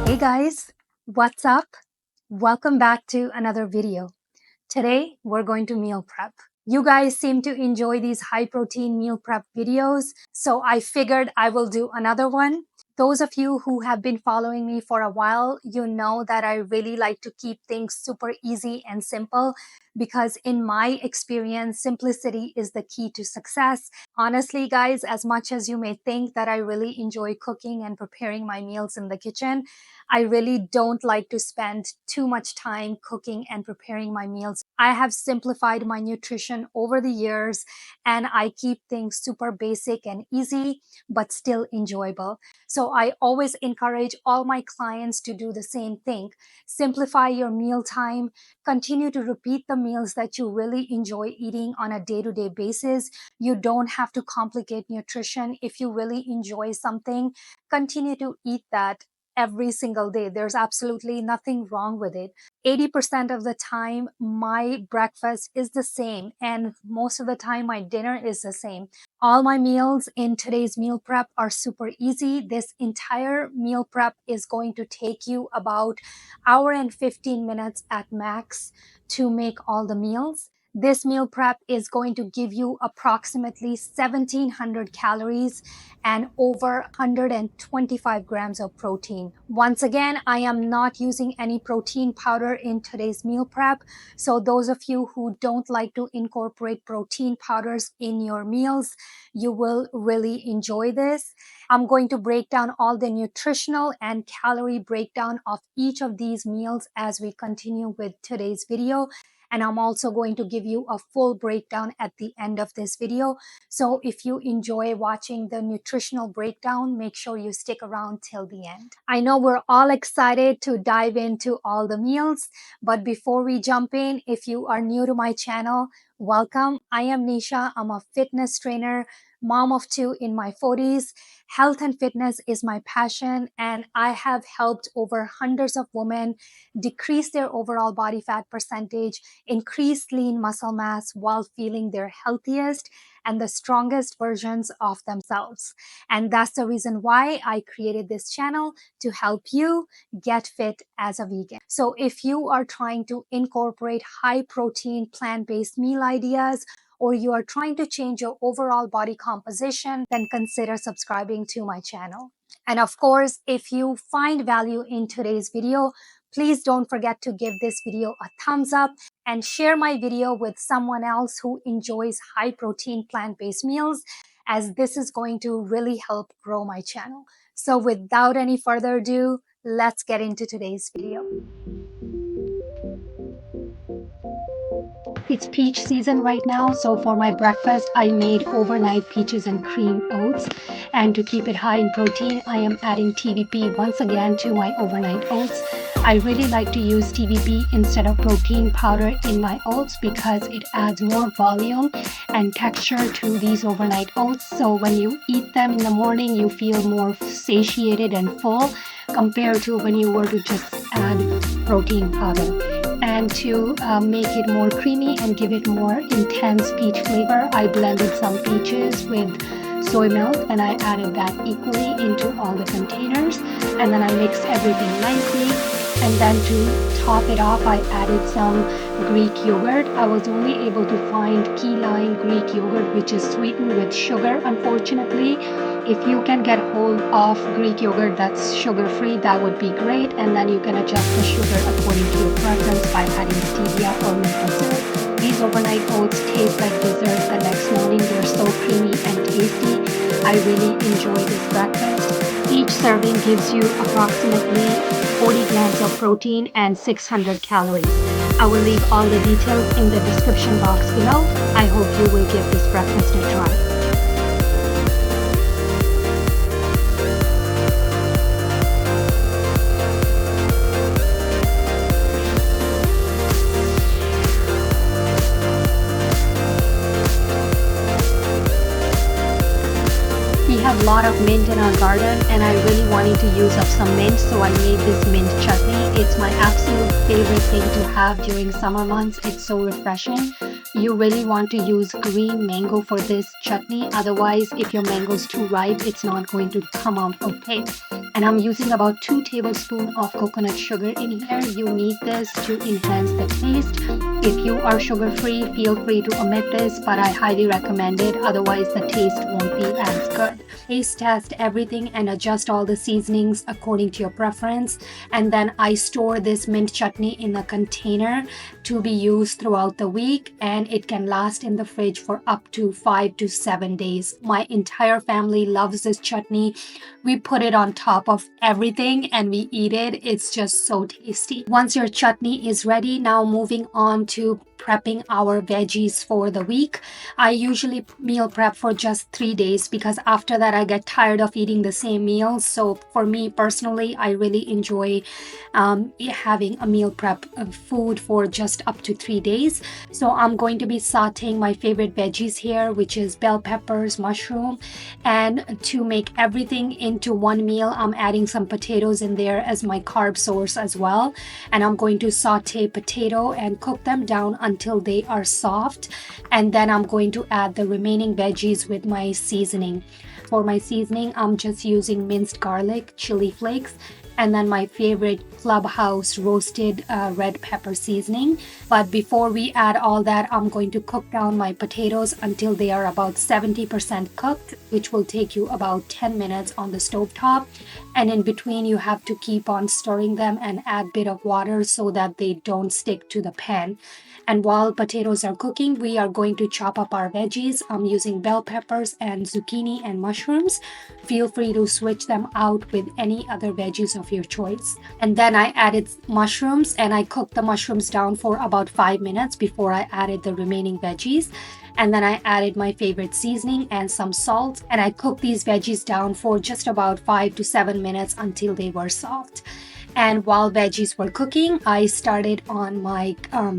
Hey guys, what's up? Welcome back to another video. Today we're going to meal prep. You guys seem to enjoy these high protein meal prep videos, so I figured I will do another one. Those of you who have been following me for a while, you know that I really like to keep things super easy and simple because in my experience, simplicity is the key to success. Honestly, guys, as much as you may think that I really enjoy cooking and preparing my meals in the kitchen, I really don't like to spend too much time cooking and preparing my meals. I have simplified my nutrition over the years and I keep things super basic and easy, but still enjoyable. So I always encourage all my clients to do the same thing. Simplify your meal time, continue to repeat the meals that you really enjoy eating on a day-to-day basis. You don't have to complicate nutrition. If you really enjoy something, continue to eat that every single day. There's absolutely nothing wrong with it. 80% of the time, my breakfast is the same, and most of the time, my dinner is the same. All my meals in today's meal prep are super easy. This entire meal prep is going to take you about hour and 15 minutes at max to make all the meals. This meal prep is going to give you approximately 1700 calories and over 125 grams of protein. Once again, I am not using any protein powder in today's meal prep. So those of you who don't like to incorporate protein powders in your meals, you will really enjoy this. I'm going to break down all the nutritional and calorie breakdown of each of these meals as we continue with today's video. And I'm also going to give you a full breakdown at the end of this video. So if you enjoy watching the nutritional breakdown, make sure you stick around till the end. I know we're all excited to dive into all the meals, but before we jump in, if you are new to my channel, welcome. I am Nisha. I'm a fitness trainer, mom of two in my 40s. Health and fitness is my passion, and I have helped over hundreds of women decrease their overall body fat percentage, increase lean muscle mass while feeling their healthiest and the strongest versions of themselves. And that's the reason why I created this channel, to help you get fit as a vegan. So if you are trying to incorporate high protein plant-based meal ideas, or you are trying to change your overall body composition, then consider subscribing to my channel. And of course, if you find value in today's video, please don't forget to give this video a thumbs up and share my video with someone else who enjoys high protein plant-based meals, as this is going to really help grow my channel. So without any further ado, let's get into today's video. It's peach season right now, so for my breakfast, I made overnight peaches and cream oats. And to keep it high in protein, I am adding TVP once again to my overnight oats. I really like to use TVP instead of protein powder in my oats because it adds more volume and texture to these overnight oats. So when you eat them in the morning, you feel more satiated and full compared to when you were to just add protein powder. And to make it more creamy and give it more intense peach flavor, I blended some peaches with soy milk and I added that equally into all the containers, and then I mixed everything nicely. And then to top it off, I added some Greek yogurt. I was only able to find key lime Greek yogurt, which is sweetened with sugar, unfortunately. If you can get hold of Greek yogurt that's sugar-free, that would be great. And then you can adjust the sugar according to your preference by adding stevia or maple syrup. These overnight oats taste like dessert the next morning. They're so creamy and tasty. I really enjoy this breakfast. Each serving gives you approximately 40 grams of protein and 600 calories. I will leave all the details in the description box below. I hope you will give this breakfast a try. We have a lot of mint in our garden and I really wanted to use up some mint, so I made this mint chutney. It's my absolute favorite thing to have during summer months. It's so refreshing. You really want to use green mango for this chutney, otherwise if your mango is too ripe, it's not going to come out okay. And I'm using about 2 tablespoons of coconut sugar in here. You need this to enhance the taste. If you are sugar free, feel free to omit this, but I highly recommend it. Otherwise, the taste won't be as good. Taste test everything and adjust all the seasonings according to your preference. And then I store this mint chutney in a container to be used throughout the week, and it can last in the fridge for up to 5 to 7 days. My entire family loves this chutney. We put it on top of everything and we eat it. It's just so tasty. Once your chutney is ready, now moving on to prepping our veggies for the week. I usually meal prep for just 3 days because after that I get tired of eating the same meals. So for me personally, I really enjoy having a meal prep of food for just up to 3 days. So I'm going to be sauteing my favorite veggies here, which is bell peppers, mushroom, and to make everything into one meal, I'm adding some potatoes in there as my carb source as well. And I'm going to saute potato and cook them down until they are soft, and then I'm going to add the remaining veggies with my seasoning. For my seasoning, I'm just using minced garlic, chili flakes, and then my favorite Clubhouse roasted red pepper seasoning. But before we add all that, I'm going to cook down my potatoes until they are about 70% cooked, which will take you about 10 minutes on the stove top. And in between, you have to keep on stirring them and add a bit of water so that they don't stick to the pan. And while potatoes are cooking, we are going to chop up our veggies. I'm using bell peppers and zucchini and mushrooms. Feel free to switch them out with any other veggies of your choice. And then I added mushrooms and I cooked the mushrooms down for about 5 minutes before I added the remaining veggies. And then I added my favorite seasoning and some salt, and I cooked these veggies down for just about 5 to 7 minutes until they were soft. And while veggies were cooking, I started on my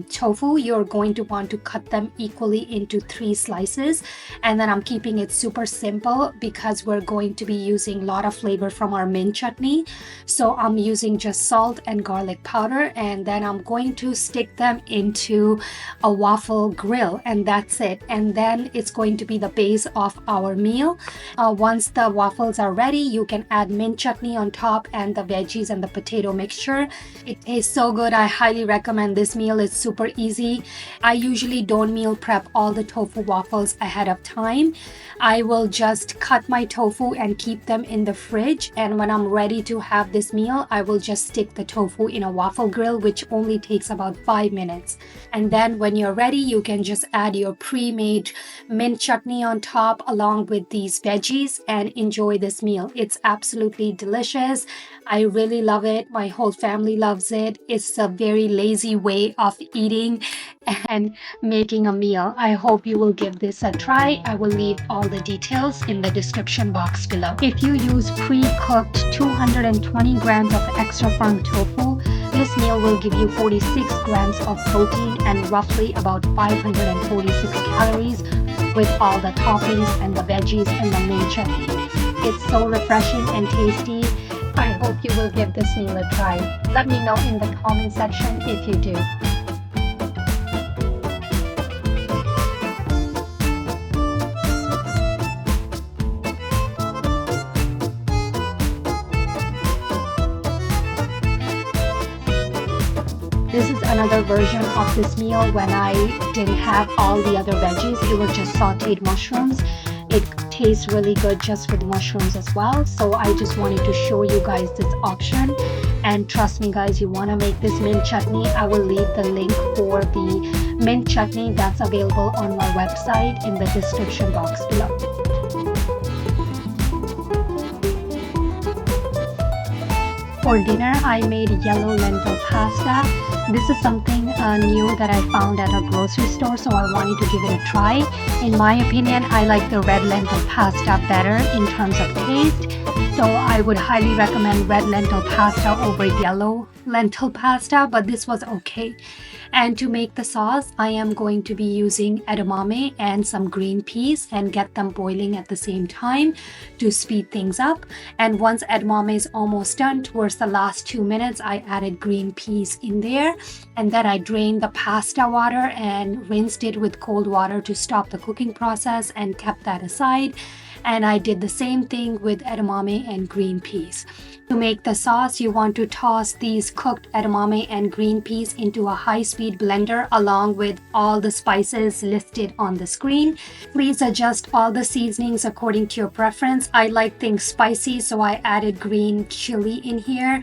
tofu. You're going to want to cut them equally into 3 slices. And then I'm keeping it super simple because we're going to be using a lot of flavor from our mint chutney. So I'm using just salt and garlic powder, and then I'm going to stick them into a waffle grill, and that's it. And then it's going to be the base of our meal. Once the waffles are ready, you can add mint chutney on top and the veggies and the potato mixture. It tastes so good. I highly recommend this meal. It's super easy. I usually don't meal prep all the tofu waffles ahead of time. I will just cut my tofu and keep them in the fridge, and when I'm ready to have this meal, I will just stick the tofu in a waffle grill, which only takes about 5 minutes. And then when you're ready, you can just add your pre-made mint chutney on top along with these veggies and enjoy this meal. It's absolutely delicious. I really love it. My whole family loves it. It's a very lazy way of eating and making a meal. I hope you will give this a try. I will leave all the details in the description box below. If you use pre-cooked 220 grams of extra firm tofu, this meal will give you 46 grams of protein and roughly about 546 calories with all the toppings and the veggies and the mint chutney. It's so refreshing and tasty. I hope you will give this meal a try. Let me know in the comment section if you do. This is another version of this meal when I didn't have all the other veggies. It was just sauteed mushrooms. It tastes really good just with mushrooms as well. So I just wanted to show you guys this option. And trust me guys, you want to make this mint chutney. I will leave the link for the mint chutney that's available on my website in the description box below. For dinner, I made yellow lentil pasta. This is something new that I found at a grocery store, so I wanted to give it a try. In my opinion, I like the red lentil pasta better in terms of taste. So I would highly recommend red lentil pasta over yellow lentil pasta, but this was okay. And to make the sauce, I am going to be using edamame and some green peas and get them boiling at the same time to speed things up. And once edamame is almost done, towards the last 2 minutes, I added green peas in there. And then I drained the pasta water and rinsed it with cold water to stop the cooking process and kept that aside. And I did the same thing with edamame and green peas. To make the sauce, you want to toss these cooked edamame and green peas into a high-speed blender along with all the spices listed on the screen. Please adjust all the seasonings according to your preference. I like things spicy, so I added green chili in here.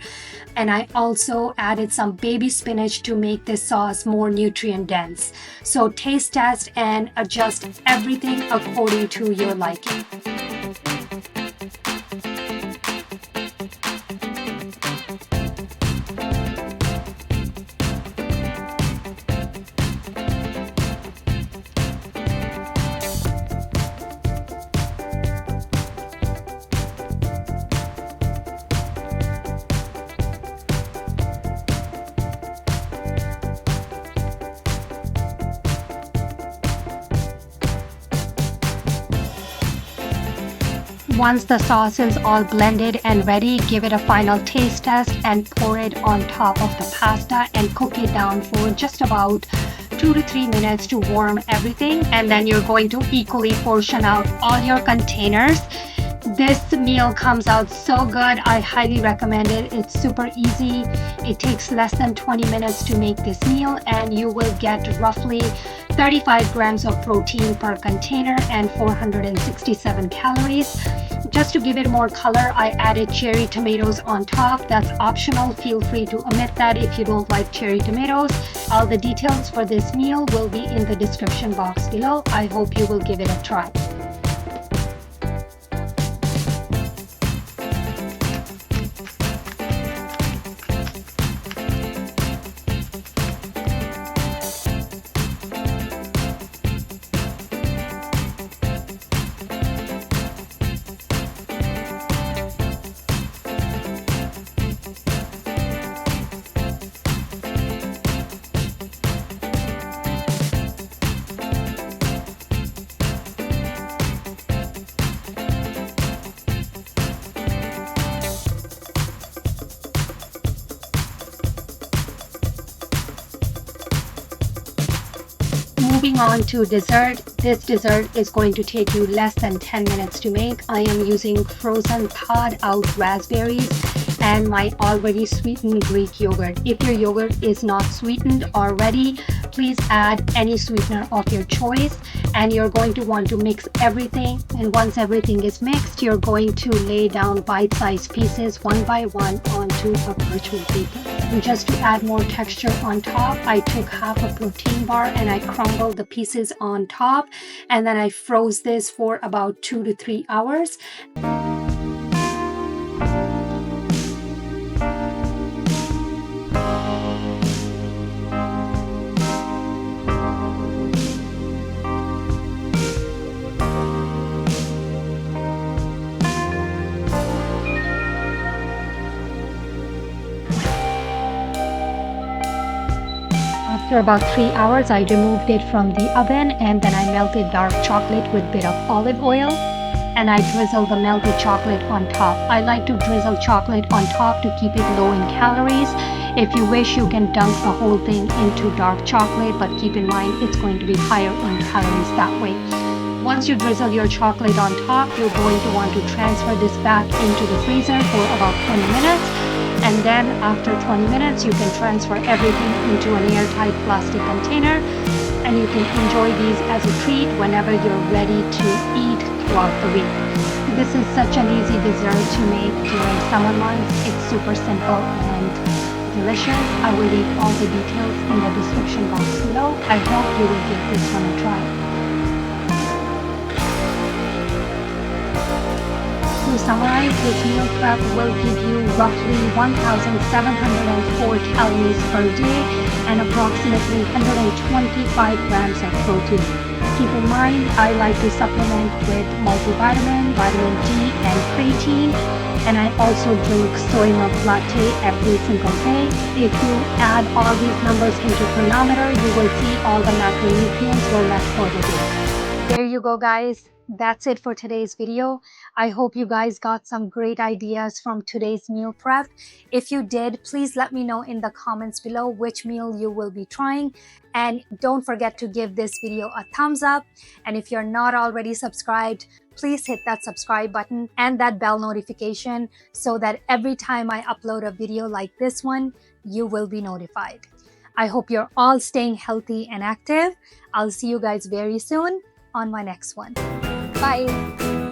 And I also added some baby spinach to make this sauce more nutrient dense. So taste test and adjust everything according to your liking. Once the sauce is all blended and ready, give it a final taste test and pour it on top of the pasta and cook it down for just about 2 to 3 minutes to warm everything. And then you're going to equally portion out all your containers. This meal comes out so good. I highly recommend it. It's super easy. It takes less than 20 minutes to make this meal, and you will get roughly 35 grams of protein per container and 467 calories. Just to give it more color, I added cherry tomatoes on top. That's optional. Feel free to omit that if you don't like cherry tomatoes. All the details for this meal will be in the description box below. I hope you will give it a try. Moving on to dessert. This dessert is going to take you less than 10 minutes to make. I am using frozen thawed out raspberries and my already sweetened Greek yogurt. If your yogurt is not sweetened already, please add any sweetener of your choice, and you're going to want to mix everything. And once everything is mixed, you're going to lay down bite-sized pieces one by one onto a parchment paper. And just to add more texture on top, I took half a protein bar and I crumbled the pieces on top, and then I froze this for about 2 to 3 hours. After about 3 hours, I removed it from the oven, and then I melted dark chocolate with a bit of olive oil, and I drizzled the melted chocolate on top. I like to drizzle chocolate on top to keep it low in calories. If you wish, you can dunk the whole thing into dark chocolate, but keep in mind it's going to be higher in calories that way. Once you drizzle your chocolate on top, you're going to want to transfer this back into the freezer for about 20 minutes. And then after 20 minutes, you can transfer everything into an airtight plastic container, and you can enjoy these as a treat whenever you're ready to eat throughout the week. This is such an easy dessert to make during summer months. It's super simple and delicious. I will leave all the details in the description box below. I hope you will give this one a try. To summarize, this meal prep will give you roughly 1,704 calories per day and approximately 125 grams of protein. Keep in mind, I like to supplement with multivitamin, vitamin D, and creatine, and I also drink soy milk latte every single day. If you add all these numbers into Chronometer, you will see all the macronutrients were left for the day. There you go, guys. That's it for today's video. I hope you guys got some great ideas from today's meal prep. If you did, please let me know in the comments below which meal you will be trying. And don't forget to give this video a thumbs up. And if you're not already subscribed, please hit that subscribe button and that bell notification so that every time I upload a video like this one, you will be notified. I hope you're all staying healthy and active. I'll see you guys very soon on my next one. Bye.